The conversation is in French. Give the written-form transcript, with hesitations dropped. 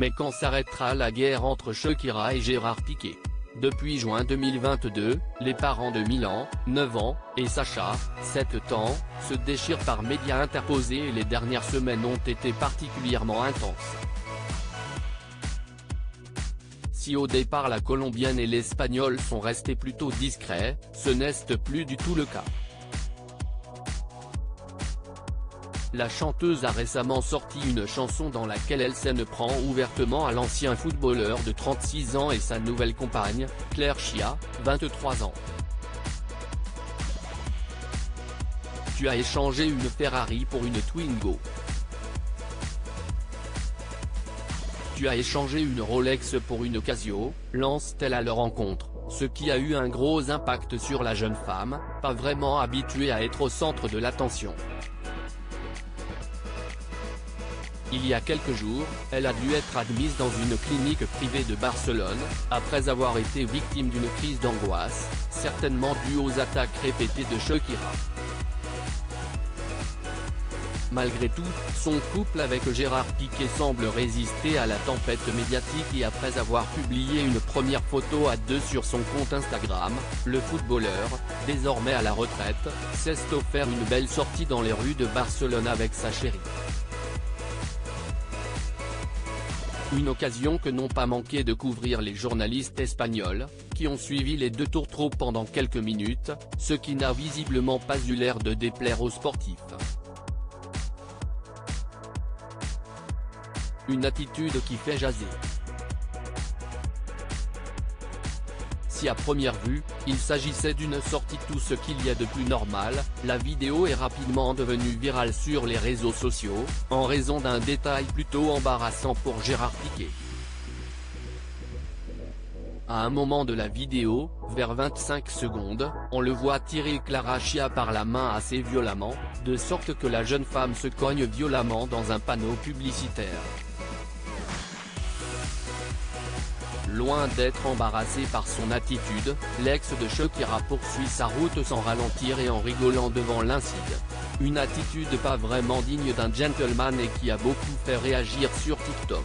Mais quand s'arrêtera la guerre entre Shakira et Gérard Piqué? Depuis juin 2022, les parents de Milan, 9 ans, et Sacha, 7 ans, se déchirent par médias interposés et les dernières semaines ont été particulièrement intenses. Si au départ la Colombienne et l'Espagnol sont restés plutôt discrets, ce n'est plus du tout le cas. La chanteuse a récemment sorti une chanson dans laquelle elle s'en prend ouvertement à l'ancien footballeur de 36 ans et sa nouvelle compagne, Claire Chia, 23 ans. Tu as échangé une Ferrari pour une Twingo. Tu as échangé une Rolex pour une Casio, lance-t-elle à leur rencontre, ce qui a eu un gros impact sur la jeune femme, pas vraiment habituée à être au centre de l'attention. Il y a quelques jours, elle a dû être admise dans une clinique privée de Barcelone, après avoir été victime d'une crise d'angoisse, certainement due aux attaques répétées de Shakira. Malgré tout, son couple avec Gérard Piqué semble résister à la tempête médiatique et après avoir publié une première photo à deux sur son compte Instagram, le footballeur, désormais à la retraite, s'est offert une belle sortie dans les rues de Barcelone avec sa chérie. Une occasion que n'ont pas manqué de couvrir les journalistes espagnols, qui ont suivi les deux tourtereaux pendant quelques minutes, ce qui n'a visiblement pas eu l'air de déplaire aux sportifs. Une attitude qui fait jaser. Si à première vue, il s'agissait d'une sortie tout ce qu'il y a de plus normal, la vidéo est rapidement devenue virale sur les réseaux sociaux, en raison d'un détail plutôt embarrassant pour Gérard Piqué. À un moment de la vidéo, vers 25 secondes, on le voit tirer Clara Chia par la main assez violemment, de sorte que la jeune femme se cogne violemment dans un panneau publicitaire. Loin d'être embarrassé par son attitude, l'ex de Shakira poursuit sa route sans ralentir et en rigolant devant l'incident. Une attitude pas vraiment digne d'un gentleman et qui a beaucoup fait réagir sur TikTok.